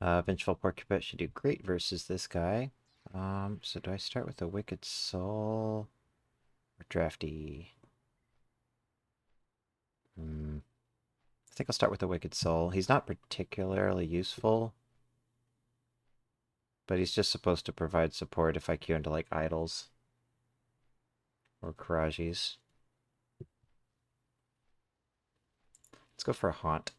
Vengeful Porcupine should do great versus this guy. So do I start with a Wicked Soul or Drafty? I think I'll start with a Wicked Soul. He's not particularly useful, but he's just supposed to provide support if I queue into like idols or Karajis. Let's go for a Haunt.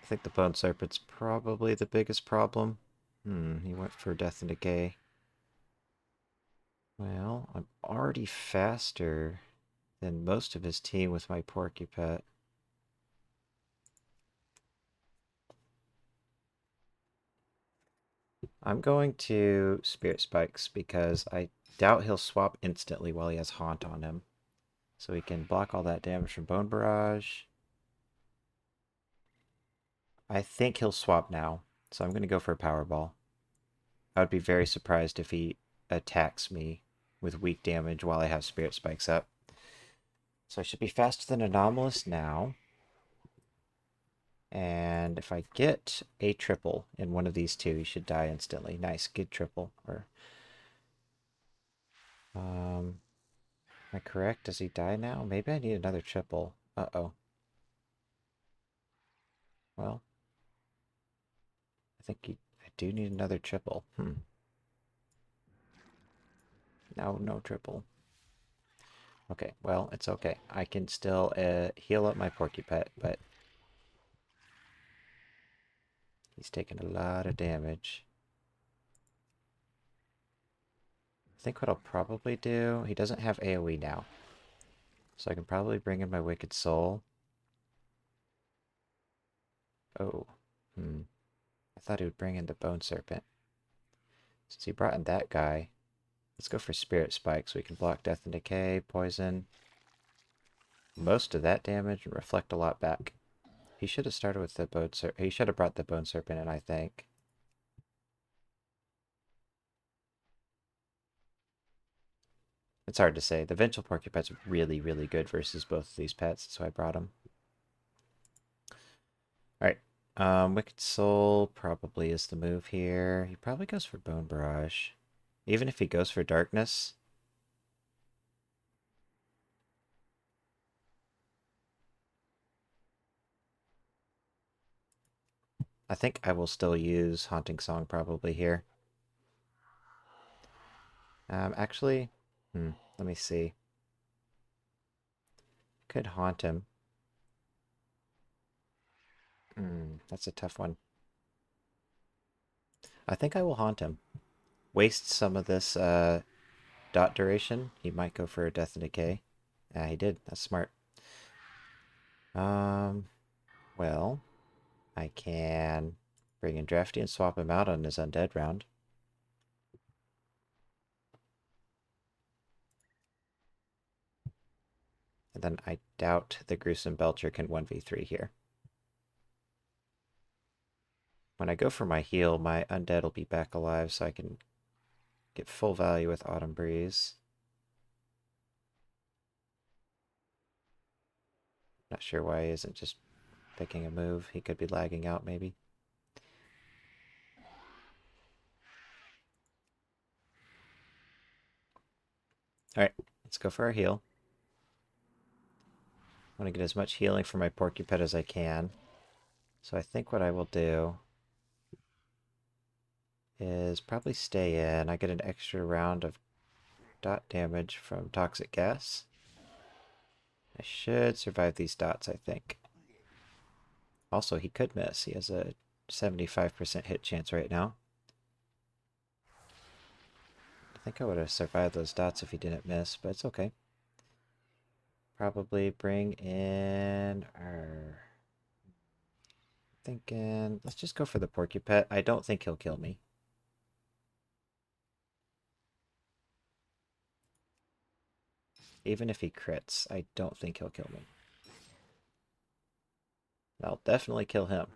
I think the Bone Serpent's probably the biggest problem. He went for Death and Decay. Well, I'm already faster than most of his team with my Porcupet. I'm going to Spirit Spikes because I doubt he'll swap instantly while he has Haunt on him. So he can block all that damage from Bone Barrage. I think he'll swap now, so I'm going to go for a Powerball. I would be very surprised if he attacks me with weak damage while I have Spirit Spikes up. So I should be faster than Anomalous now. And if I get a triple in one of these two, he should die instantly. Nice, good triple. Or, am I correct? Does he die now? Maybe I need another triple. Uh-oh. Well, I think I do need another triple. No, no triple. Okay, well, it's okay. I can still heal up my Porcupet, but he's taking a lot of damage. I think what I'll probably do... He doesn't have AoE now. So I can probably bring in my Wicked Soul. Oh. I thought he would bring in the Bone Serpent. Since he brought in that guy, let's go for Spirit Spike so we can block Death and Decay, Poison. Most of that damage and reflect a lot back. He should have started with the Bone Serpent. He should have brought the Bone Serpent in, I think. It's hard to say. The Vengeful Porcupet's really, really good versus both of these pets, so I brought him. Alright. Wicked Soul probably is the move here. He probably goes for Bone Barrage. Even if he goes for Darkness, I think I will still use Haunting Song probably here. Actually, let me see. Could haunt him. That's a tough one. I think I will haunt him. Waste some of this dot duration. He might go for a Death and Decay. Yeah, he did. That's smart. Well, I can bring in Drafty and swap him out on his Undead round. And then I doubt the Gruesome Belcher can 1v3 here. When I go for my heal, my Undead will be back alive so I can get full value with Autumn Breeze. Not sure why he isn't just picking a move. He could be lagging out, maybe. Alright, let's go for our heal. I want to get as much healing for my Porcupet as I can. So I think what I will do is probably stay in. I get an extra round of dot damage from toxic gas. I should survive these dots, I think. Also, he could miss. He has a 75% hit chance right now. I think I would have survived those dots if he didn't miss, but it's okay. Probably bring in our... Thinking... Let's just go for the Porcupet. I don't think he'll kill me. Even if he crits, I don't think he'll kill me. I'll definitely kill him.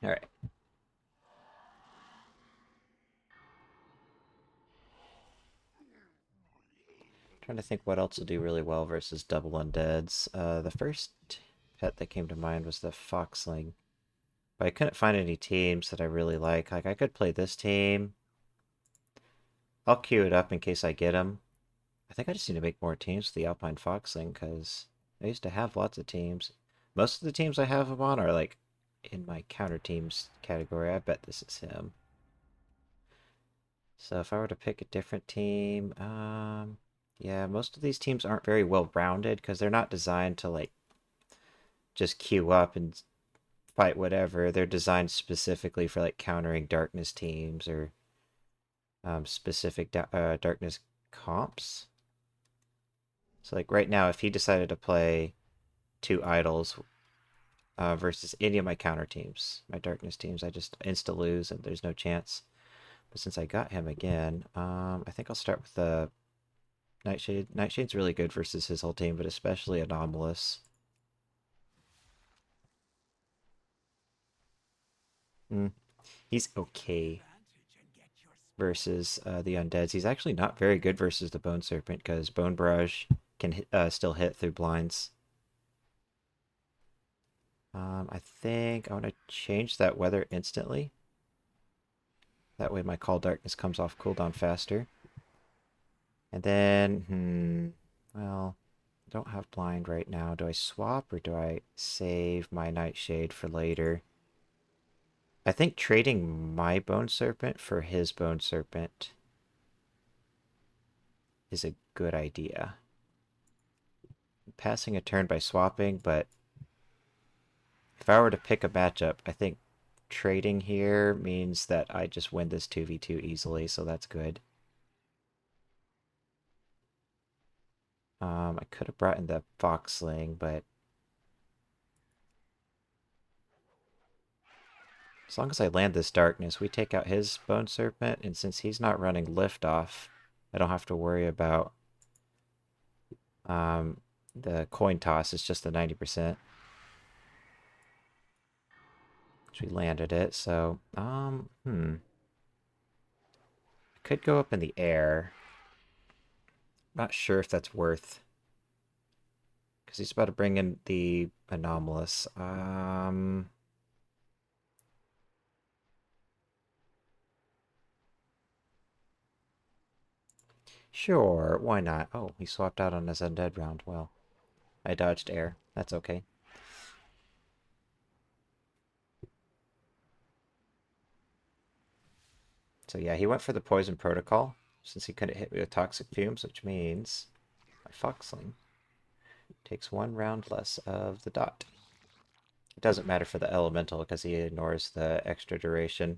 Alright. Trying to think what else will do really well versus double undeads. The first pet that came to mind was the Foxling. But I couldn't find any teams that I really like. Like, I could play this team. I'll queue it up in case I get them. I think I just need to make more teams with the Alpine Foxling, because I used to have lots of teams. Most of the teams I have him on are, like, in my counter teams category. I bet this is him. So if I were to pick a different team, yeah, most of these teams aren't very well rounded because they're not designed to like just queue up and fight whatever. They're designed specifically for like countering darkness teams or specific darkness comps. So like right now, if he decided to play two idols versus any of my counter teams, my darkness teams, I just insta lose and there's no chance. But since I got him again, I think I'll start with the Nightshade. Nightshade's really good versus his whole team, but especially Anomalous. He's okay versus the Undeads. He's actually not very good versus the Bone Serpent, because Bone Barrage can still hit through blinds. I think I want to change that weather instantly. That way my Call Darkness comes off cooldown faster. And then, well, I don't have blind right now. Do I swap or do I save my Nightshade for later? I think trading my Bone Serpent for his Bone Serpent is a good idea. Passing a turn by swapping, but if I were to pick a matchup, I think trading here means that I just win this 2v2 easily, so that's good. I could have brought in the Foxling, but as long as I land this Darkness, we take out his Bone Serpent, and since he's not running Liftoff, I don't have to worry about the coin toss. It's just the 90%. Which we landed it, so, I could go up in the air. Not sure if that's worth, because he's about to bring in the Anomalous. Sure, why not? Oh, he swapped out on his undead round. Well, I dodged air. That's okay. So yeah, he went for the poison protocol, since he couldn't hit me with toxic fumes, which means my Foxling takes one round less of the dot. It doesn't matter for the elemental because he ignores the extra duration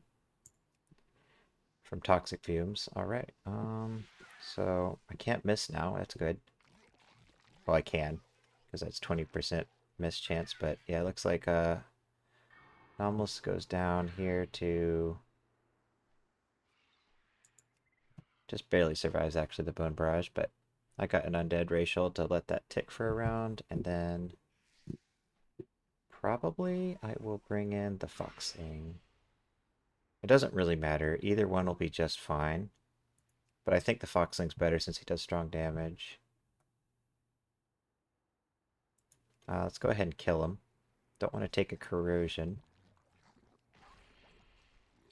from toxic fumes. Alright, so I can't miss now. That's good. Well, I can, because that's 20% miss chance, but yeah, it looks like Anomalous goes down here to just barely survives actually the Bone Barrage, but I got an Undead Racial to let that tick for a round, and then probably I will bring in the Foxling. It doesn't really matter. Either one will be just fine. But I think the Foxling's better since he does strong damage. Let's go ahead and kill him. Don't want to take a corrosion.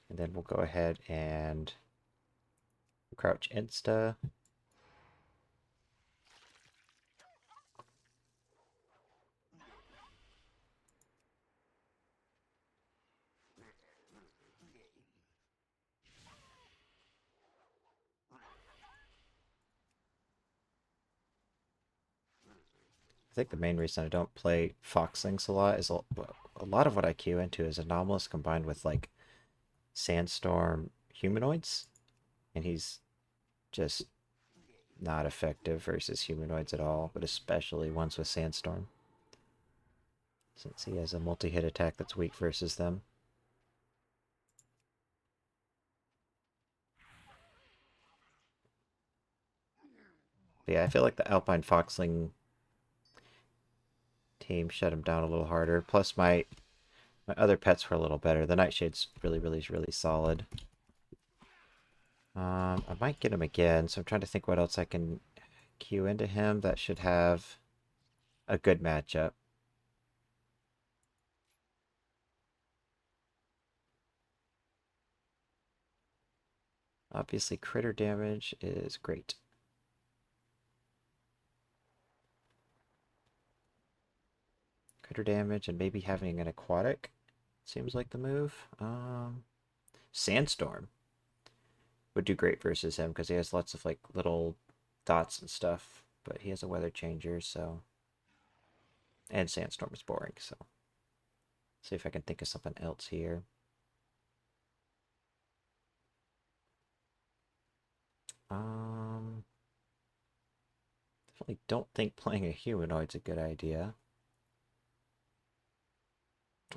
And then we'll go ahead and crouch insta. I think the main reason I don't play Foxlings a lot is a lot of what I queue into is Anomalous combined with like Sandstorm humanoids, and he's just not effective versus humanoids at all, but especially ones with Sandstorm, since he has a multi-hit attack that's weak versus them. But yeah, I feel like the Alpine Foxling team shut him down a little harder. Plus, my My other pets were a little better. The Nightshade's really solid. I might get him again, so I'm trying to think what else I can queue into him that should have a good matchup. Obviously, critter damage is great. Critter damage and maybe having an aquatic seems like the move. Sandstorm would do great versus him because he has lots of like little dots and stuff, but he has a weather changer, so and Sandstorm is boring, so see if I can think of something else here. Definitely don't think playing a humanoid's a good idea.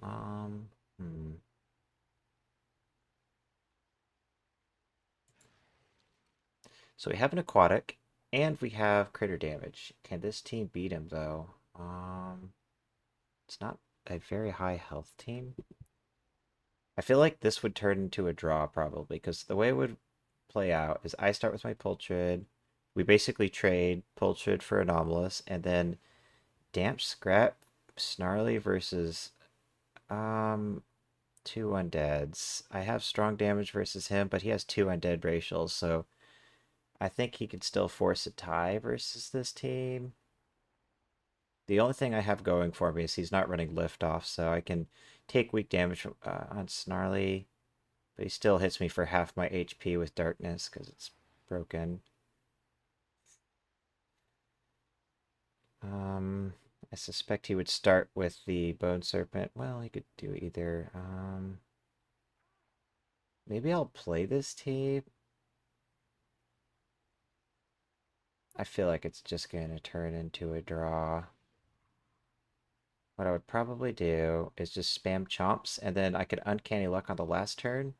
Um, hmm. So we have an aquatic, and we have critter damage. Can this team beat him though? It's not a very high health team. I feel like this would turn into a draw probably, because the way it would play out is I start with my Pultrid. We basically trade Pultrid for Anomalous, and then Damp Scrap Snarly versus two undeads. I have strong damage versus him, but he has two undead racials, so I think he could still force a tie versus this team. The only thing I have going for me is he's not running liftoff, so I can take weak damage from, on Snarly, but he still hits me for half my HP with darkness because it's broken. Um, I suspect he would start with the Bone Serpent. Well, he could do either. Maybe I'll play this team. I feel like it's just going to turn into a draw. What I would probably do is just spam chomps, and then I could Uncanny Luck on the last turn.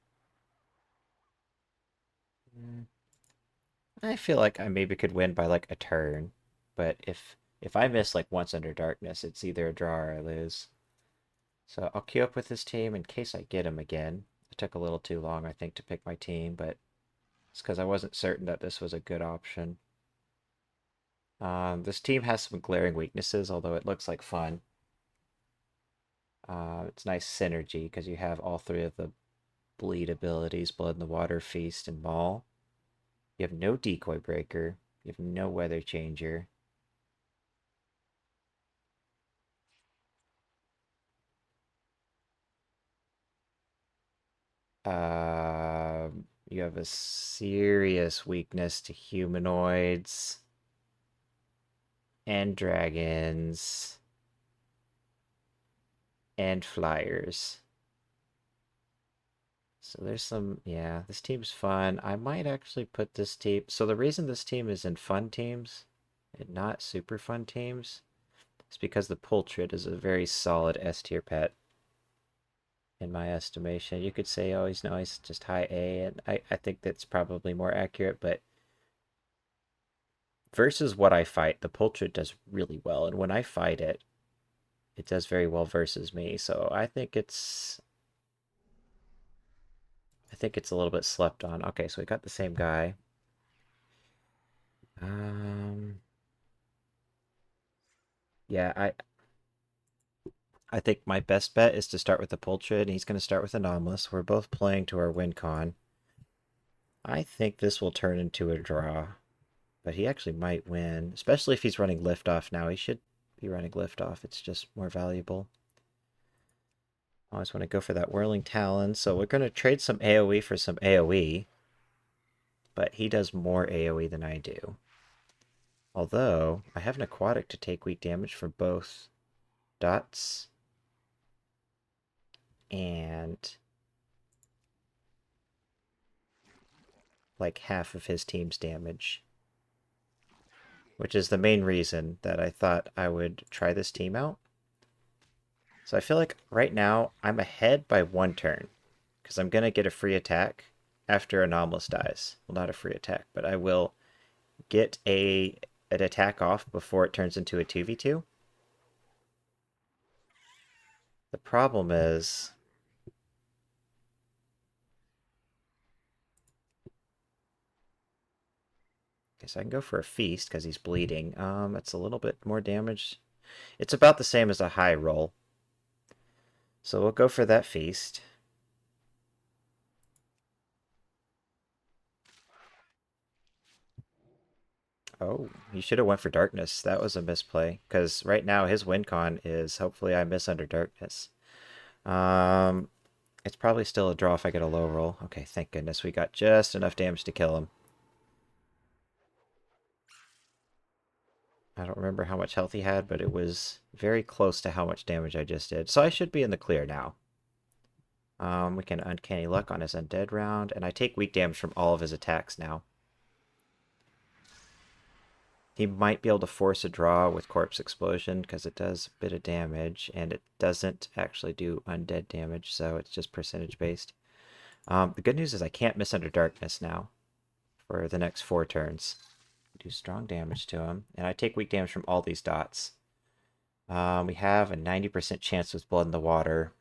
I feel like I maybe could win by like a turn, but if I miss like once under darkness, it's either a draw or I lose. So I'll queue up with this team in case I get him again. It took a little too long, I think, to pick my team, but it's because I wasn't certain that this was a good option. This team has some glaring weaknesses, although it looks like fun. It's nice synergy because you have all three of the bleed abilities: Blood in the Water, Feast, and Maul. You have no Decoy Breaker. You have no Weather Changer. You have a serious weakness to humanoids and dragons and flyers. So there's some, yeah, this team's fun. I might actually put this team. So the reason this team is in fun teams and not super fun teams is because the Pultrid is a very solid S tier pet in my estimation. You could say, oh, he's no, he's just high A, and I think that's probably more accurate, but versus what I fight, the Pultrid does really well, and when I fight it, it does very well versus me. So I think it's a little bit slept on. Okay, so we got the same guy. Um, yeah, I think my best bet is to start with the Pultrid, and he's going to start with Anomalous. We're both playing to our win con. I think this will turn into a draw, but he actually might win, especially if he's running Liftoff now. He should be running Liftoff. It's just more valuable. I always want to go for that Whirling Talon, so we're going to trade some AoE for some AoE, but he does more AoE than I do. Although, I have an Aquatic to take weak damage for both dots and like half of his team's damage, which is the main reason that I thought I would try this team out. So I feel like right now I'm ahead by one turn because I'm going to get a free attack after Anomalous dies. Well, not a free attack, but I will get an attack off before it turns into a 2v2. The problem is... Okay, so I can go for a feast because he's bleeding. It's a little bit more damage. It's about the same as a high roll. So we'll go for that feast. Oh, he should have went for darkness. That was a misplay. Because right now his win con is hopefully I miss under darkness. Um, it's probably still a draw if I get a low roll. Okay, thank goodness we got just enough damage to kill him. I don't remember how much health he had, but it was very close to how much damage I just did. So I should be in the clear now. We can Uncanny Luck on his Undead round, and I take weak damage from all of his attacks now. He might be able to force a draw with Corpse Explosion, because it does a bit of damage, and it doesn't actually do undead damage, so it's just percentage based. The good news is I can't miss under Darkness now for the next 4 turns. Do strong damage to him, and I take weak damage from all these dots. We have a 90% chance with Blood in the Water.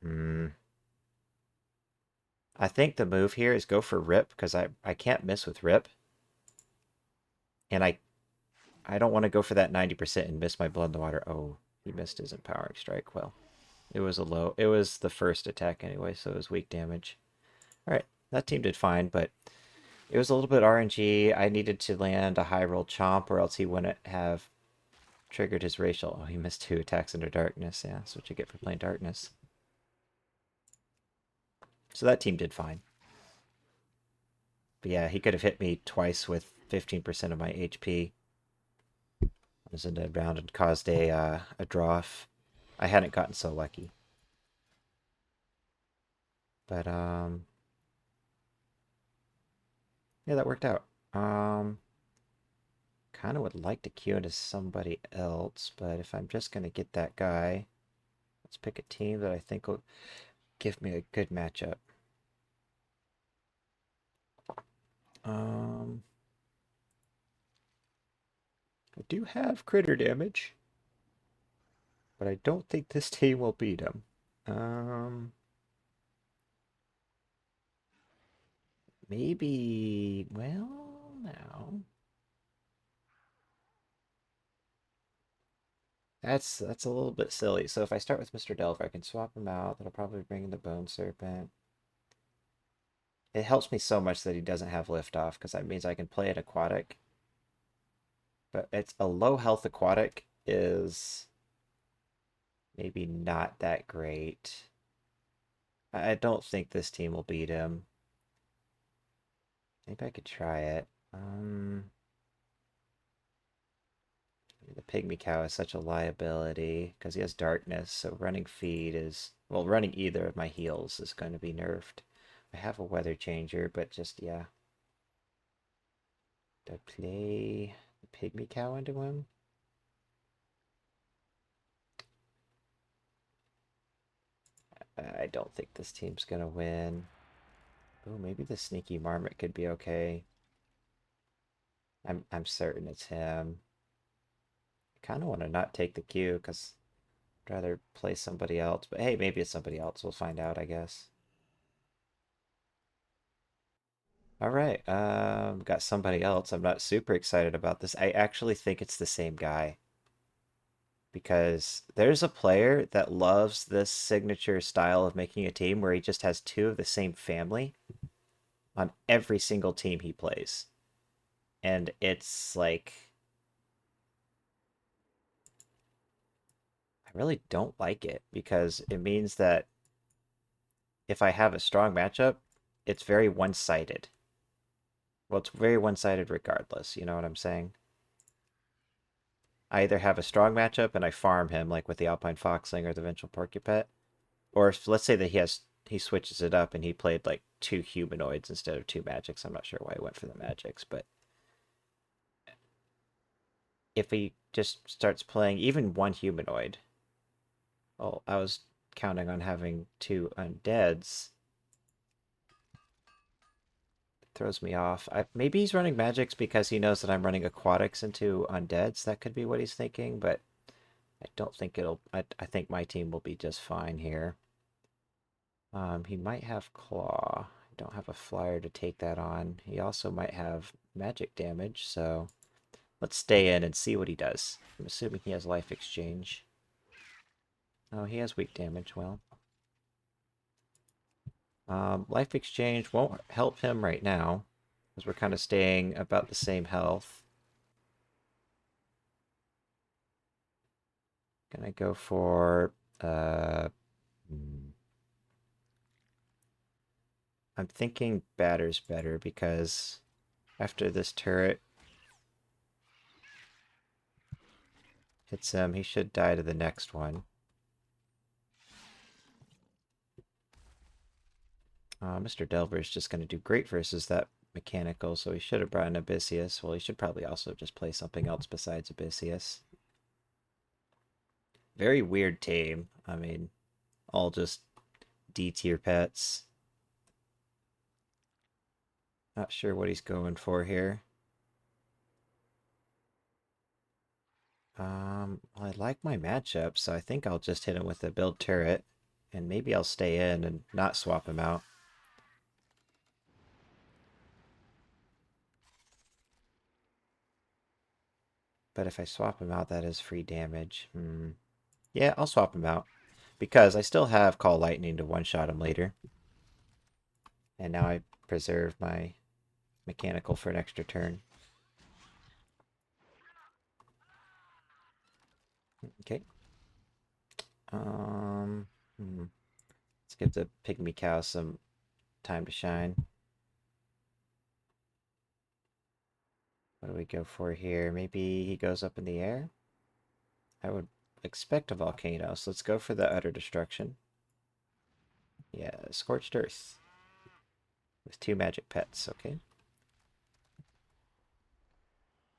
I think the move here is go for Rip, because I can't miss with Rip. And I don't want to go for that 90% and miss my Blood in the Water. Oh, he missed his Empowering Strike. Well, it was a low. It was the first attack anyway, so it was weak damage. Alright, that team did fine, but it was a little bit RNG. I needed to land a high roll Chomp, or else he wouldn't have triggered his racial. Oh, he missed 2 attacks under Darkness. Yeah, that's what you get for playing Darkness. So that team did fine. But yeah, he could have hit me twice with 15% of my HP. I was in a round and caused a draw if I hadn't gotten so lucky. But yeah, that worked out. Kind of would like to queue into somebody else, but if I'm just gonna get that guy, let's pick a team that I think will give me a good matchup. I do have critter damage, but I don't think this team will beat him. Maybe, well, now. That's a little bit silly. So if I start with Mr. Delver, I can swap him out. That'll probably bring in the Bone Serpent. It helps me so much that he doesn't have liftoff, because that means I can play an aquatic. But it's a low health aquatic is maybe not that great. I don't think this team will beat him. Maybe I could try it. The Pygmy Cow is such a liability because he has darkness, so running feed is... Well, running either of my heals is going to be nerfed. I have a weather changer, but just, yeah. Do I play the Pygmy Cow into him? I don't think this team's going to win. Oh, maybe the Sneaky Marmot could be okay. I'm certain it's him. I kind of want to not take the Q because I'd rather play somebody else. But hey, maybe it's somebody else. We'll find out, I guess. All right, got somebody else. I'm not super excited about this. I actually think it's the same guy because there's a player that loves this signature style of making a team where he just has 2 of the same family on every single team he plays. And it's like, I really don't like it because it means that if I have a strong matchup, it's very one-sided. Well, it's very one-sided regardless, you know what I'm saying? I either have a strong matchup and I farm him, like with the Alpine Foxling or the Vengeful Porcupet, or if, let's say that he switches it up and he played like 2 humanoids instead of 2 magics. I'm not sure why he went for the magics, but if he just starts playing even 1 humanoid, well, I was counting on having 2 undeads. Throws me off. Maybe he's running magics because he knows that I'm running aquatics into undeads. That could be what he's thinking, but I don't think it'll... I think my team will be just fine here. He might have Claw. I don't have a flyer to take that on. He also might have magic damage, so let's stay in and see what he does. I'm assuming he has Life Exchange. Oh, he has weak damage. Well, Life Exchange won't help him right now, because we're kind of staying about the same health. Gonna go for, I'm thinking Batter's better, because after this turret hits him, he should die to the next one. Mr. Delver is just going to do great versus that mechanical, so he should have brought in Abyssius. Well, he should probably also just play something else besides Abyssius. Very weird team. I mean, all just D-tier pets. Not sure what he's going for here. Well, I like my matchup, so I think I'll just hit him with a build turret, and maybe I'll stay in and not swap him out. But if I swap him out, that is free damage. Yeah, I'll swap him out. Because I still have Call Lightning to one-shot him later. And now I preserve my mechanical for an extra turn. Okay. Let's give the Pygmy Cow some time to shine. What do we go for here? Maybe he goes up in the air? I would expect a volcano, so let's go for the utter destruction. Yeah, Scorched Earth. With 2 magic pets, okay.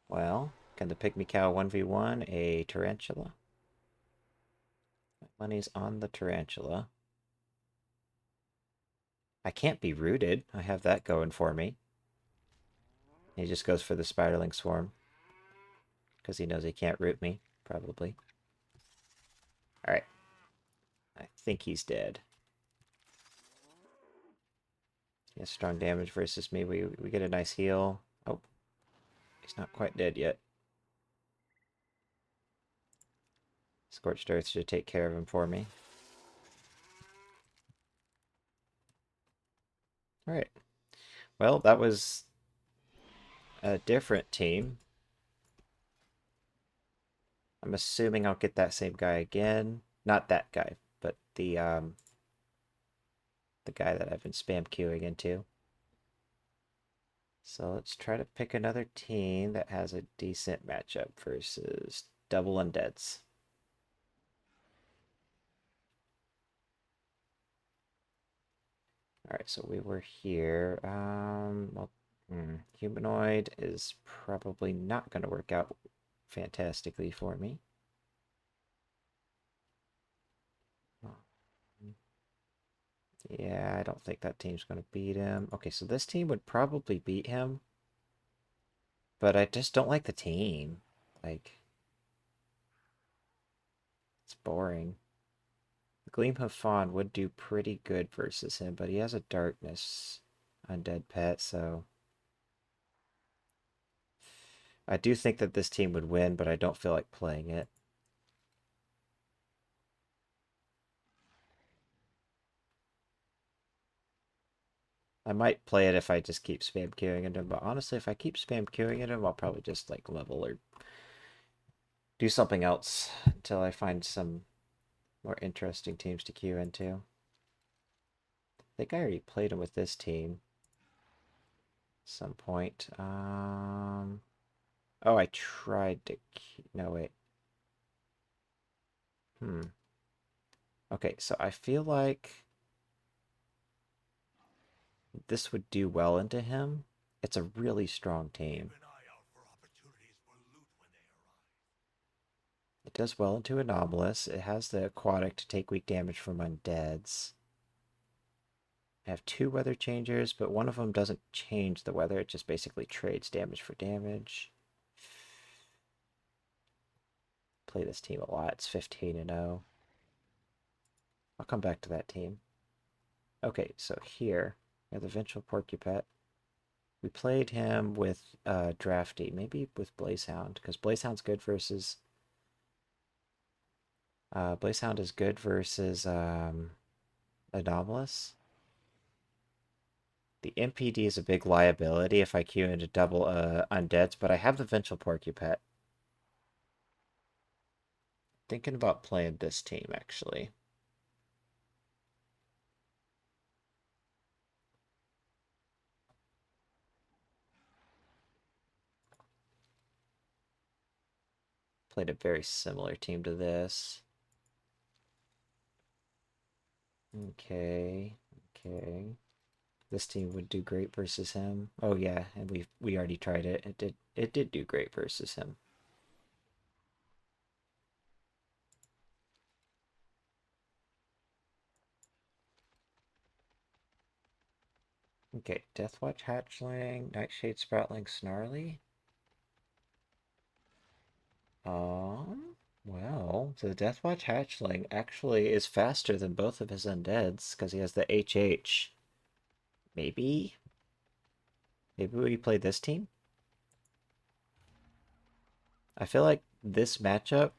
Well, can the Pygmy Cow 1v1 a tarantula? My money's on the tarantula. I can't be rooted. I have that going for me. He just goes for the spiraling swarm. Because he knows he can't root me, probably. Alright. I think he's dead. He has strong damage versus me. We get a nice heal. Oh. He's not quite dead yet. Scorched Earth should take care of him for me. Alright. Well, that was a different team. I'm assuming I'll get that same guy again. Not that guy, but the guy that I've been spam queuing into. So let's try to pick another team that has a decent matchup versus double undeads. Alright, so we were here. Well, humanoid is probably not going to work out fantastically for me. Yeah, I don't think that team's going to beat him. Okay, so this team would probably beat him. But I just don't like the team. Like, it's boring. Gleam of Fawn would do pretty good versus him, but he has a darkness undead pet, so I do think that this team would win, but I don't feel like playing it. I might play it if I just keep spam queuing into him, but honestly, if I keep spam queuing into him, I'll probably just like level or do something else until I find some more interesting teams to queue into. I think I already played him with this team at some point. Oh, I tried to... No, wait. Okay, so I feel like this would do well into him. It's a really strong team. It does well into Anomalous. It has the Aquatic to take weak damage from undeads. I have 2 weather changers, but one of them doesn't change the weather. It just basically trades damage for damage. Play this team a lot. It's 15-0. I'll come back to that team. Okay, so here we have the Vengeful Porcupet. We played him with Drafty, maybe with Blazehound, because Blazehound's good versus Blazehound is good versus Anomalous. The MPD is a big liability if I queue into double undeads, but I have the Vengeful Porcupet. Thinking about playing this team actually. Played a very similar team to this. Okay, okay. This team would do great versus him. Oh yeah, and we already tried it. It did do great versus him. Okay, Deathwatch Hatchling, Nightshade Sproutling, Snarly. Well, the Deathwatch Hatchling actually is faster than both of his undeads because he has the HH. Maybe? Maybe we play this team? I feel like this matchup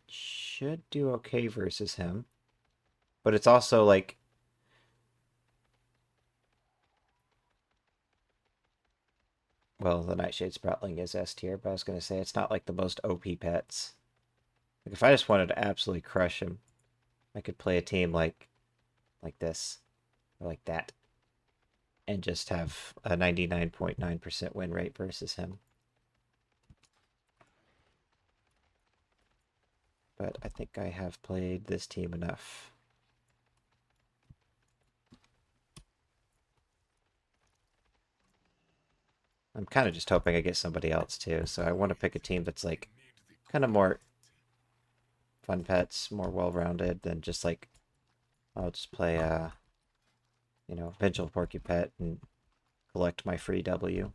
should do okay versus him. But it's also like... Well, the Nightshade Sproutling is S tier, but I was going to say it's not like the most OP pets. Like if I just wanted to absolutely crush him, I could play a team like this, or like that, and just have a 99.9% win rate versus him. But I think I have played this team enough. I'm kind of just hoping I get somebody else too, so I want to pick a team that's like kind of more fun pets, more well-rounded than just like I'll just play you know, Vengeful Porcupet and collect my free W.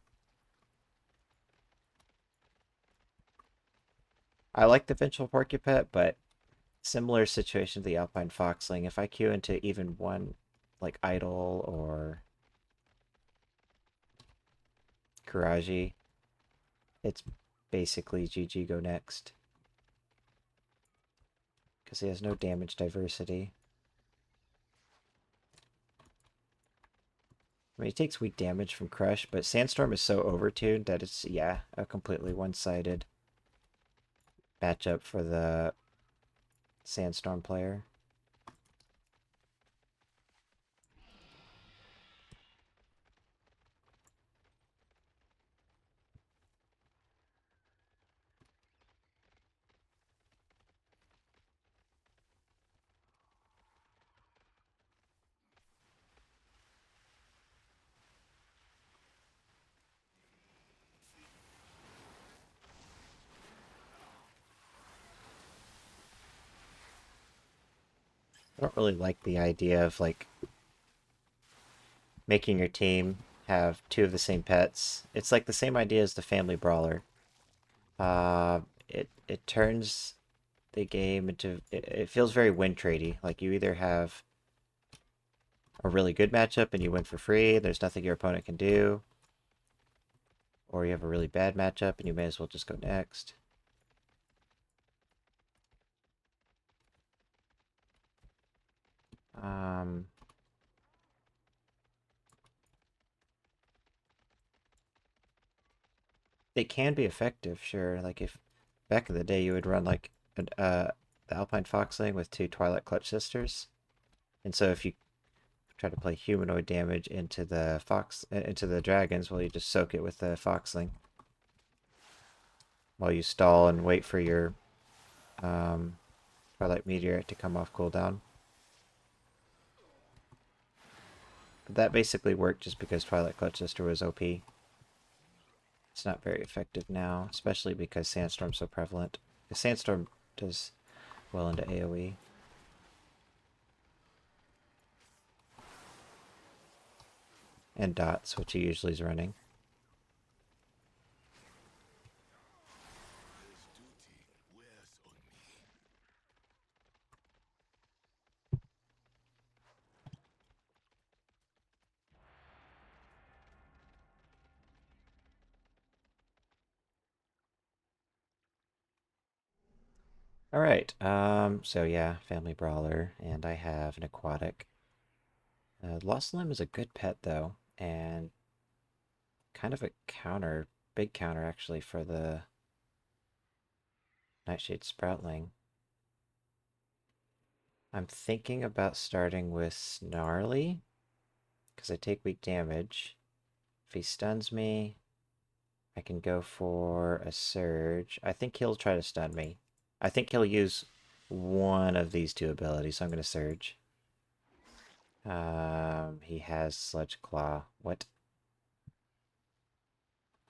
I like the Vengeful Porcupet, but similar situation to the Alpine Foxling. If I queue into even one like Idol or Karaji, it's basically GG go next. Because he has no damage diversity. I mean, he takes weak damage from Crush, but Sandstorm is so overtuned that it's, yeah, a completely one-sided matchup for the Sandstorm player. I don't really like the idea of, like, making your team have two of the same pets. It's like the same idea as the Family Brawler. It turns the game into... It feels very win-tradey. Like, you either have a really good matchup and you win for free, there's nothing your opponent can do, or you have a really bad matchup and you may as well just go next. It can be effective, sure. Like if back in the day you would run like the Alpine Foxling with two Twilight Clutch Sisters, and so if you try to play humanoid damage into the into the dragons, well, you just soak it with the Foxling while you stall and wait for your Twilight Meteor to come off cooldown. But that basically worked just because Twilight Clutch Sister was OP. It's not very effective now, especially because Sandstorm's so prevalent. Because Sandstorm does well into AoE. And dots, which he usually is running. Alright, so yeah, family brawler, and I have an aquatic. Lost Limb is a good pet though, and kind of a counter, big counter actually for the Nightshade Sproutling. I'm thinking about starting with Snarly, because I take weak damage. If he stuns me, I can go for a Surge. I think he'll try to stun me. I think he'll use one of these two abilities, so I'm going to Surge. He has Sludge Claw. What?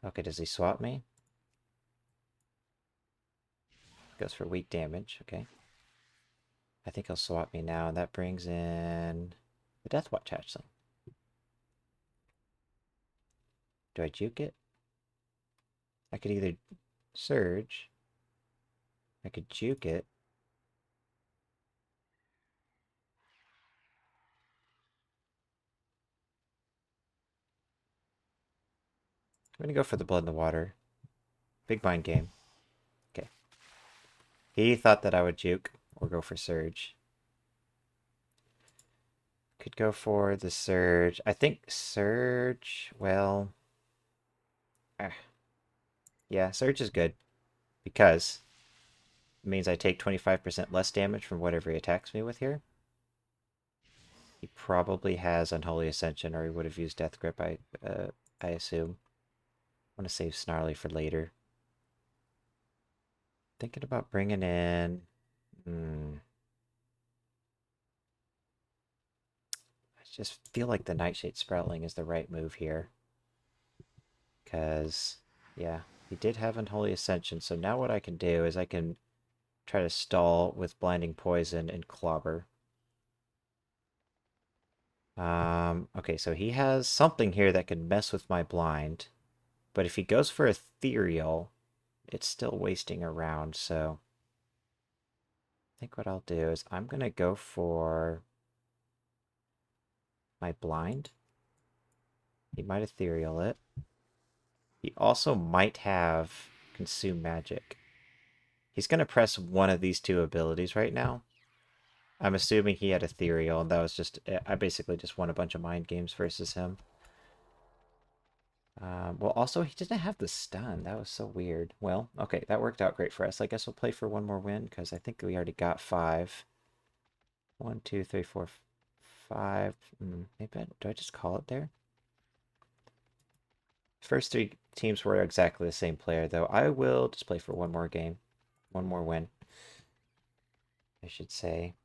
Okay, does he swap me? Goes for weak damage, okay. I think he'll swap me now, and that brings in the Deathwatch hatchling. Do I juke it? I could either Surge, I could juke it. I'm gonna go for the Blood in the Water. Big mind game. Okay. He thought that I would juke or go for Surge. Could go for the Surge. I think Surge, well... yeah, Surge is good. Because it means I take 25% less damage from whatever he attacks me with here. He probably has Unholy Ascension, or he would have used Death Grip, I assume. I want to save Snarly for later. Thinking about bringing in... I just feel like the Nightshade Sproutling is the right move here. Because, yeah, he did have Unholy Ascension, so now what I can do is I can try to stall with Blinding Poison and Clobber. Okay, so he has something here that can mess with my blind. But if he goes for Ethereal, it's still wasting a round, so... I think what I'll do is I'm going to go for my blind. He might Ethereal it. He also might have Consume Magic. He's going to press one of these two abilities right now. I'm assuming he had Ethereal, and that was just... I basically just won a bunch of mind games versus him. Well, also, he didn't have the stun. That was so weird. Well, okay, that worked out great for us. I guess we'll play for one more win, because I think we already got 5. 1, 2, 3, 4, 5. Maybe do I just call it there? First 3 teams were exactly the same player, though. I will just play for one more game. One more win, I should say.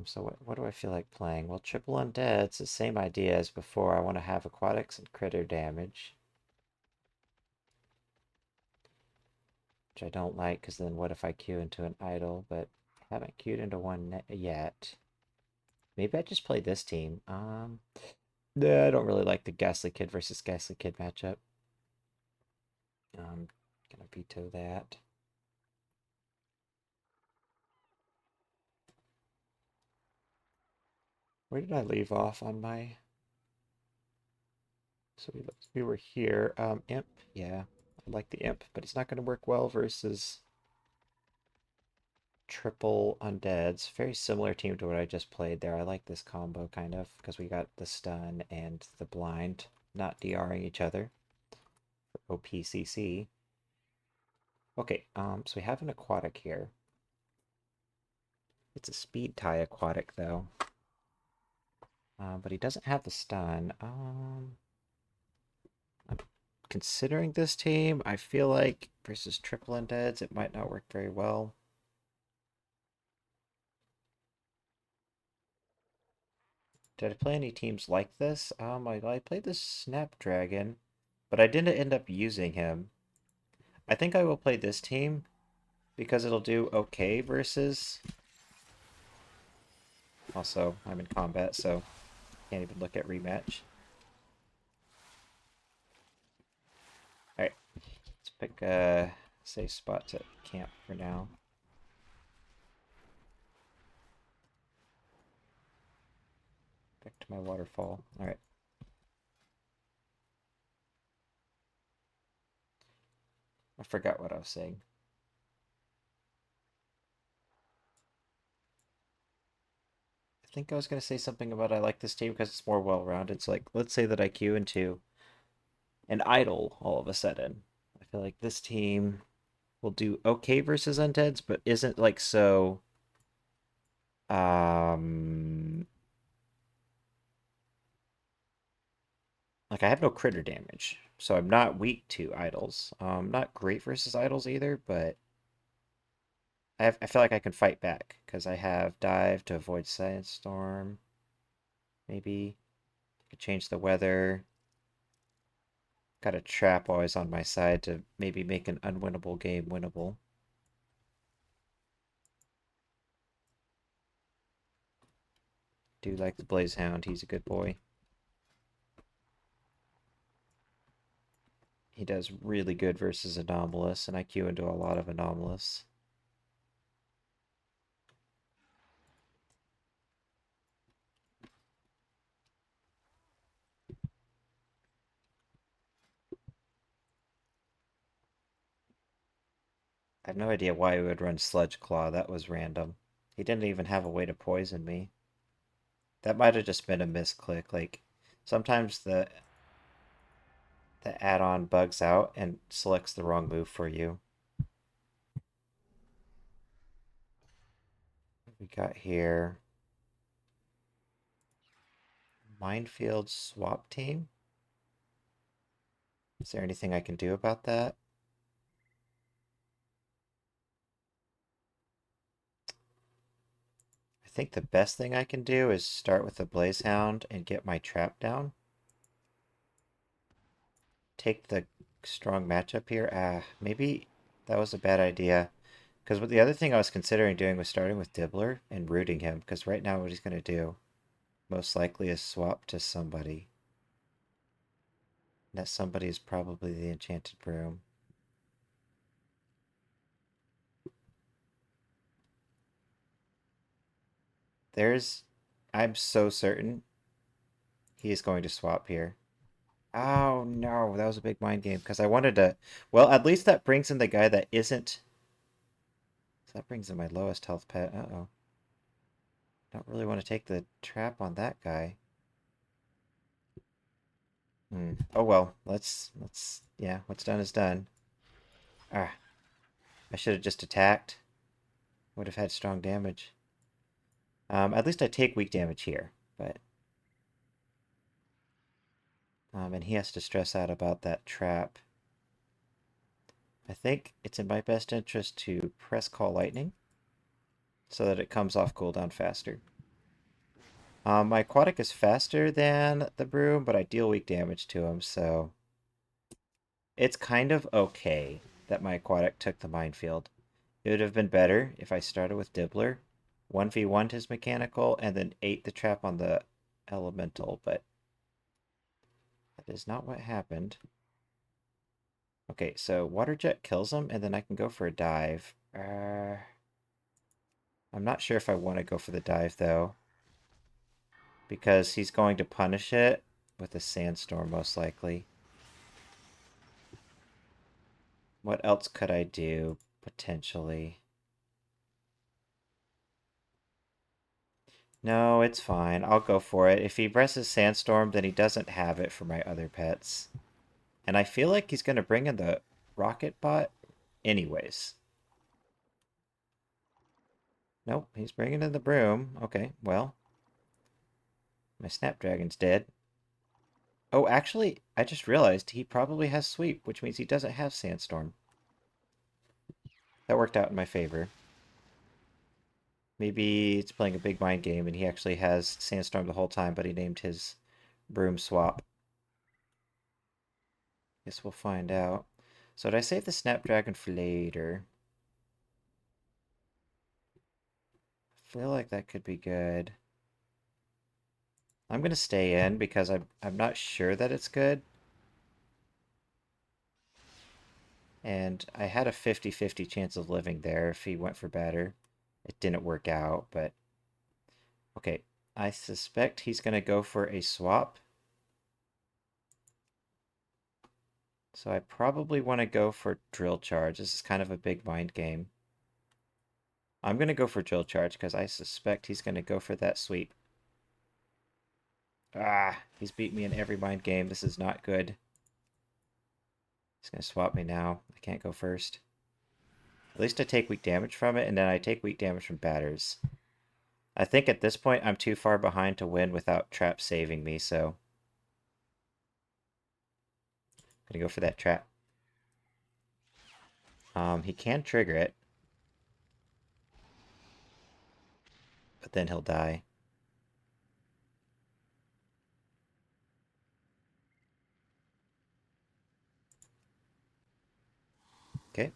So what do I feel like playing? Well, triple undead, it's the same idea as before. I want to have aquatics and critter damage. Which I don't like, because then what if I queue into an idol? But I haven't queued into one yet. Maybe I just play this team. I don't really like the Ghastly Kid versus Ghastly Kid matchup. I'm gonna veto that. Where did I leave off on my... So we were here. Imp, yeah. I like the Imp, but it's not going to work well versus triple undeads. Very similar team to what I just played there. I like this combo, kind of, because we got the stun and the blind not DRing each other. OPCC. Okay, so we have an aquatic here. It's a speed tie aquatic, though. But he doesn't have the stun. I'm considering this team. I feel like versus triple undeads, it might not work very well. Did I play any teams like this? I played this Snapdragon, but I didn't end up using him. I think I will play this team because it'll do okay versus... Also, I'm in combat, so can't even look at Rematch. Alright, let's pick a safe spot to camp for now. Back to my waterfall. Alright. I forgot what I was saying. think I was going to say something about I like this team because it's more well-rounded. So, like, let's say that I queue into an idol all of a sudden. I feel like this team will do okay versus undeads, but isn't like so um like I have no critter damage, so I'm not weak to idols. Not great versus idols either, but I feel like I can fight back because I have dive to avoid sandstorm. Maybe could change the weather. Got a trap always on my side to maybe make an unwinnable game winnable. Do like the Blaze Hound, he's a good boy. He does really good versus Anomalous, and I queue into a lot of Anomalous. I have no idea why he would run Sludge Claw, that was random. He didn't even have a way to poison me. That might have just been a misclick, like, sometimes the add-on bugs out and selects the wrong move for you. What we got here? Minefield swap team? Is there anything I can do about that? I think the best thing I can do is start with the Blaze Hound and get my trap down. Take the strong matchup here. Maybe that was a bad idea. Because the other thing I was considering doing was starting with Dibbler and rooting him. Because right now what he's going to do most likely is swap to somebody. And that somebody is probably the Enchanted Broom. I'm so certain he is going to swap here. Oh no, that was a big mind game because I wanted to. Well, at least that brings in the guy that isn't. So that brings in my lowest health pet. Uh-oh. Don't really want to take the trap on that guy. Oh well, yeah, what's done is done. Ah, I should have just attacked. Would have had strong damage. At least I take weak damage here, but and he has to stress out about that trap. I think it's in my best interest to press Call Lightning so that it comes off cooldown faster. My aquatic is faster than the broom, but I deal weak damage to him, so it's kind of okay that my aquatic took the minefield. It would have been better if I started with Dibbler, 1v1'd his mechanical, and then ate the trap on the elemental, but that is not what happened. Okay, so Water Jet kills him, and then I can go for a dive. I'm not sure if I want to go for the dive, though, because he's going to punish it with a sandstorm, most likely. What else could I do, potentially? No, it's fine. I'll go for it. If he presses Sandstorm, then he doesn't have it for my other pets. And I feel like he's going to bring in the Rocket Bot anyways. Nope, he's bringing in the Broom. Okay, well, my Snapdragon's dead. Oh, actually, I just realized he probably has Sweep, which means he doesn't have Sandstorm. That worked out in my favor. Maybe it's playing a big mind game and he actually has Sandstorm the whole time, but he named his Broom Swap. Guess we'll find out. So did I save the Snapdragon for later? I feel like that could be good. I'm gonna stay in because I'm not sure that it's good. And I had a 50-50 chance of living there if he went for better. It didn't work out, but okay. I suspect he's gonna go for a swap. So I probably want to go for Drill Charge. This is kind of a big mind game. I'm going to go for Drill Charge because I suspect he's going to go for that sweep. Ah, he's beat me in every mind game. This is not good. He's gonna swap me now. I can't go first. At least I take weak damage from it, and then I take weak damage from batters. I think at this point I'm too far behind to win without trap saving me, so I'm gonna go for that trap. He can trigger it, but then he'll die. Okay,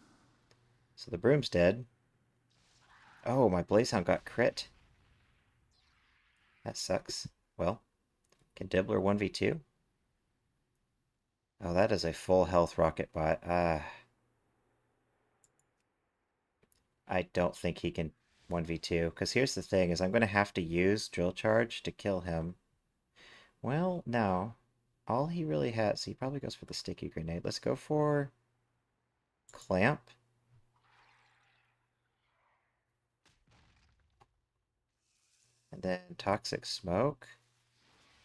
so the broom's dead. Oh, my Blazehound got crit. That sucks. Well, can Dibbler 1v2? Oh, that is a full health rocket bot. I don't think he can 1v2, because here's the thing, is I'm going to have to use Drill Charge to kill him. Well, no. All he really has, he probably goes for the Sticky Grenade. Let's go for Clamp. And then Toxic Smoke.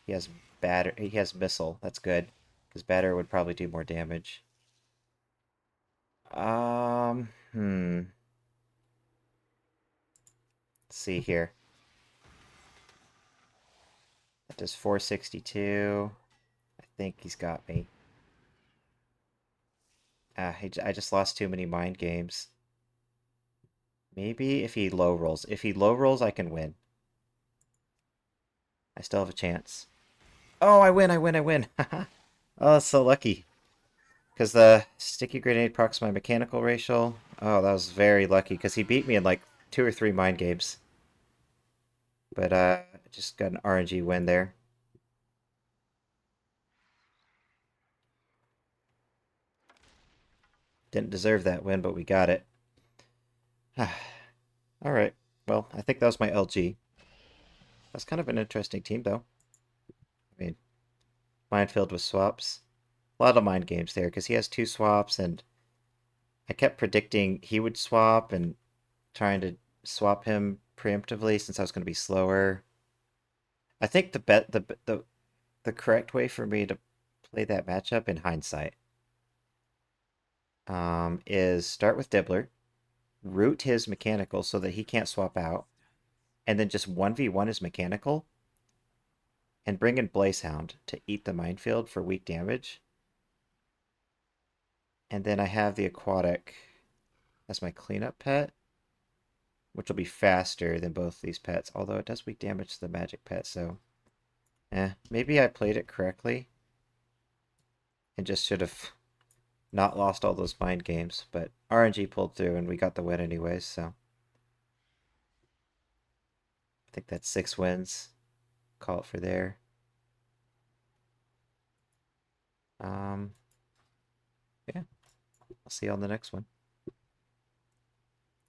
He has He has Missile. That's good, because Batter would probably do more damage. Let's see here. That does 462. I think he's got me. I just lost too many mind games. Maybe if he low rolls. If he low rolls, I can win. I still have a chance. Oh, I win, I win, I win. Oh, that's so lucky. Because the sticky grenade procs my mechanical racial. Oh, that was very lucky, because he beat me in like 2 or 3 mind games. But just got an RNG win there. Didn't deserve that win, but we got it. Alright, well, I think that was my LG. That's kind of an interesting team, though. I mean, minefield with swaps. A lot of mind games there, because he has 2 swaps, and I kept predicting he would swap and trying to swap him preemptively since I was going to be slower. I think the correct way for me to play that matchup in hindsight is start with Dibbler, root his mechanical so that he can't swap out, and then just 1v1 his mechanical, and bring in Blazehound to eat the minefield for weak damage. And then I have the aquatic as my cleanup pet, which will be faster than both these pets, although it does weak damage to the magic pet, so maybe I played it correctly and just should have not lost all those mind games, but RNG pulled through and we got the win anyways, so I think that's 6 wins. Call it for there. Yeah, I'll see you on the next one.